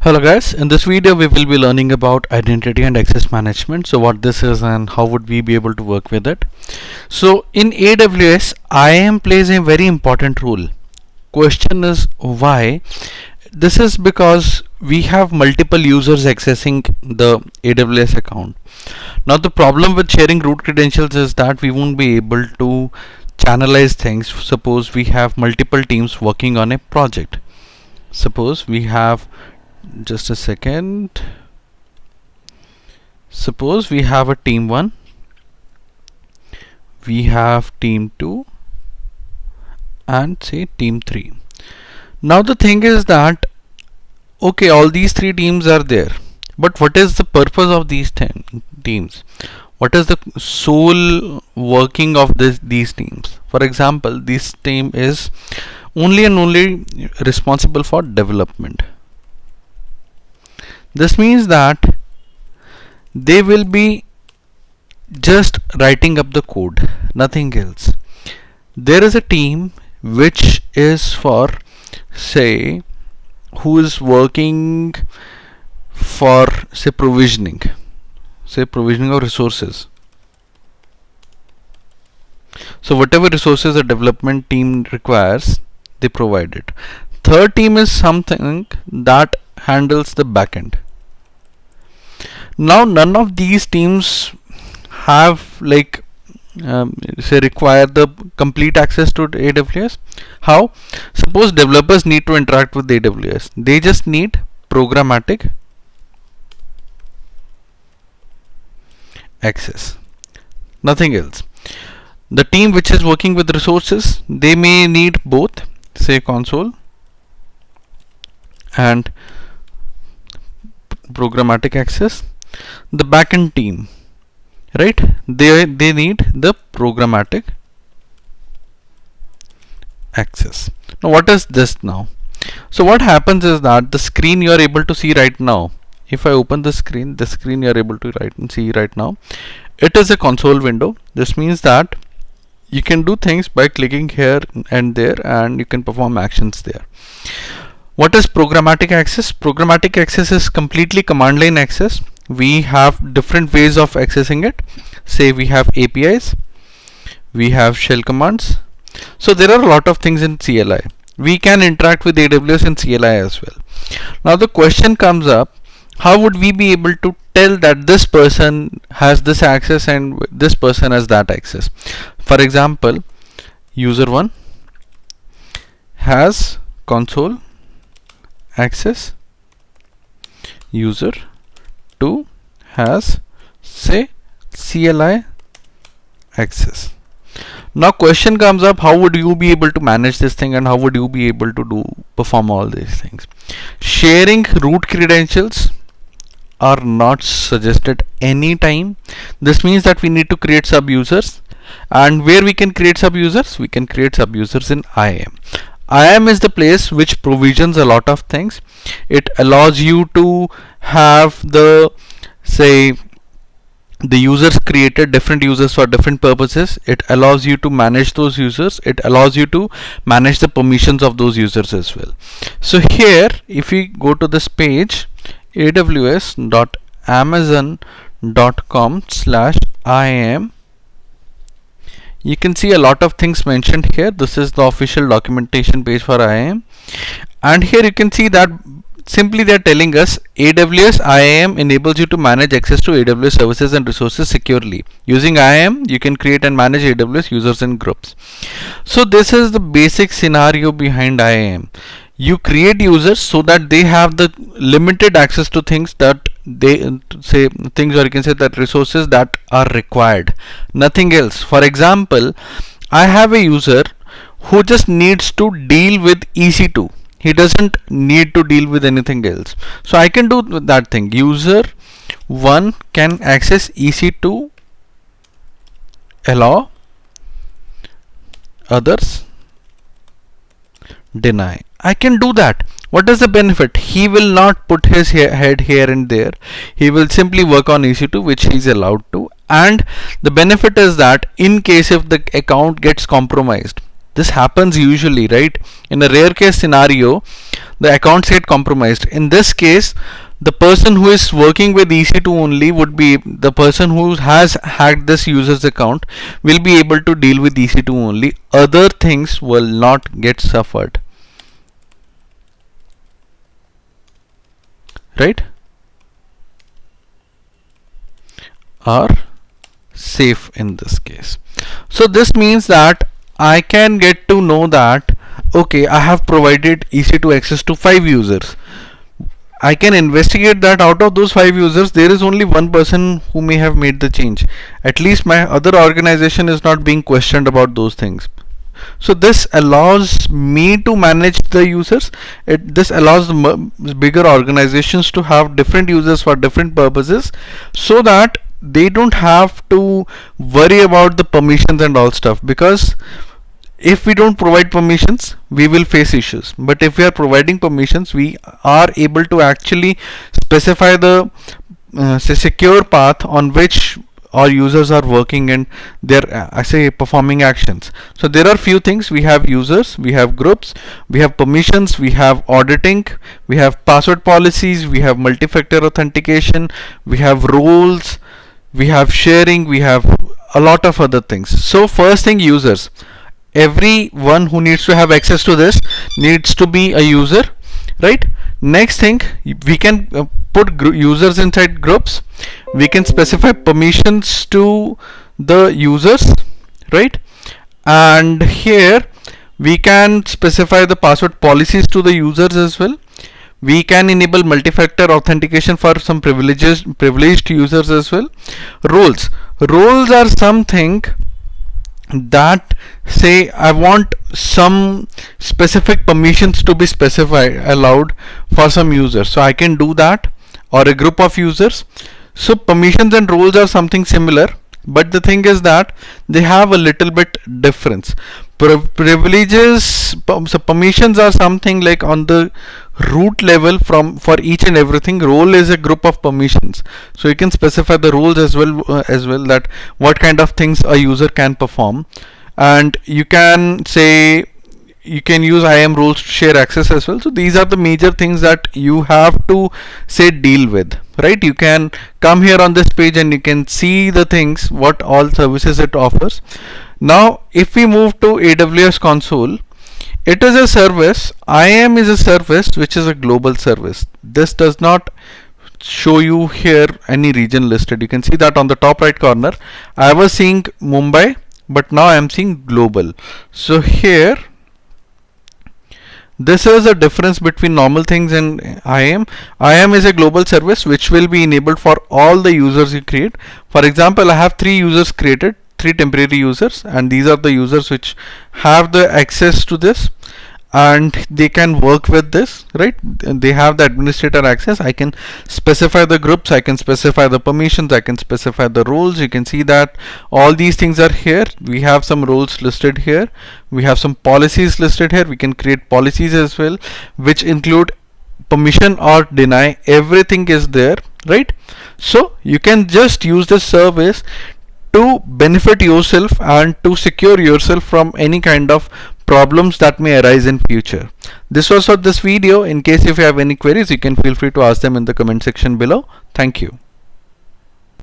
Hello guys, in this video we will be learning about identity and access management. So what this is and how would we be able to work with it. So in AWS, IAM plays a very important role. Question is why? This is because we have multiple users accessing the AWS account. Now the problem with sharing root credentials is that we won't be able to channelize things. Suppose we have multiple teams working on a project. Suppose we have just a second. Suppose we have a team 1, we have team 2, and say team 3. Now the thing is that okay, all these three teams are there, but what is the purpose of these teams? What is the sole working of these teams? For example, this team is only and only responsible for development. This means that they will be just writing up the code, nothing else. There is a team which is for, say, who is working for provisioning of resources. So whatever resources a development team requires, they provide it. Third team is something that handles the backend. Now none of these teams have require the complete access to AWS. How? Suppose developers need to interact with AWS. They just need programmatic access, nothing else. The team which is working with resources, they may need both, say console and programmatic access. The backend team, right, they need the programmatic access. Now what is this now? So what happens is that the screen you are able to see right now, if I open the screen you are able to see right now, it is a console window. This means that you can do things by clicking here and there, and you can perform actions there. What is programmatic access? Programmatic access is completely command line access. We have different ways of accessing it. Say we have APIs, we have shell commands. So there are a lot of things in CLI. We can interact with AWS in CLI as well. Now the question comes up, how would we be able to tell that this person has this access and this person has that access? For example, user 1 has console access, user 2 has, say, CLI access. Now question comes up, how would you be able to manage this thing and how would you be able to perform all these things? Sharing root credentials are not suggested anytime. This means that we need to create sub users, and where we can create sub users? We can create sub users in IAM. IAM is the place which provisions a lot of things. It allows you to have the users created, different users for different purposes. It allows you to manage those users. It allows you to manage the permissions of those users as well. So here, if we go to this page, aws.amazon.com/IAM, you can see a lot of things mentioned here. This is the official documentation page for IAM, and here you can see that simply they are telling us AWS IAM enables you to manage access to AWS services and resources securely. Using IAM, you can create and manage AWS users in groups. So this is the basic scenario behind IAM. You create users so that they have the limited access to things that or you can say that resources that are required, nothing else. For example, I have a user who just needs to deal with EC2. He doesn't need to deal with anything else. So I can do that thing. User 1 can access EC2, allow, others deny. I can do that. What is the benefit? He will not put his head here and there. He will simply work on EC2, which he is allowed to. And the benefit is that in case if the account gets compromised, This happens usually, right? In a rare case scenario, the accounts get compromised. In this case, the person who is working with EC2 only would be the person who has hacked this user's account will be able to deal with EC2 only. Other things will not get suffered, right? Are safe in this case. So this means that I can get to know that okay, I have provided EC2 access to 5 users. I can investigate that out of those 5 users there is only one person who may have made the change. At least my other organization is not being questioned about those things. So this allows me to manage the users. This allows the bigger organizations to have different users for different purposes, so that they don't have to worry about the permissions and all stuff, because if we don't provide permissions we will face issues, but if we are providing permissions we are able to actually specify the say secure path on which our users are working and they're I say performing actions. So there are few things: we have users, we have groups, we have permissions, we have auditing, we have password policies, we have multi-factor authentication, we have roles, we have sharing, we have a lot of other things. So first thing, users. Everyone who needs to have access to this needs to be a user, right? Next thing, we can put users inside groups. We can specify permissions to the users, right? And here we can specify the password policies to the users as well. We can enable multi-factor authentication for some privileged users as well. Roles are something that say I want some specific permissions to be allowed for some users, so I can do that, or a group of users. So permissions and roles are something similar, but the thing is that they have a little bit difference. Privileges, so permissions are something like on the root level for each and everything. Role is a group of permissions, so you can specify the roles as well, that what kind of things a user can perform. And you can say you can use IAM roles to share access as well. So these are the major things that you have to say deal with, right? You can come here on this page and you can see the things, what all services it offers. Now if we move to AWS console, it is a service. IAM is a service which is a global service. This does not show you here any region listed. You can see that on the top right corner I was seeing Mumbai, but now I am seeing global. So here this is a difference between normal things and IAM. IAM is a global service which will be enabled for all the users you create. For example, I have 3 users created, 3 temporary users, and these are the users which have the access to this and they can work with this, right? They have the administrator access. I can specify the groups, I can specify the permissions, I can specify the roles. You can see that all these things are here. We have some roles listed here, we have some policies listed here. We can create policies as well which include permission or deny. Everything is there, right? So you can just use this service to benefit yourself and to secure yourself from any kind of problems that may arise in future. This was for this video. In case if you have any queries, you can feel free to ask them in the comment section below. Thank you.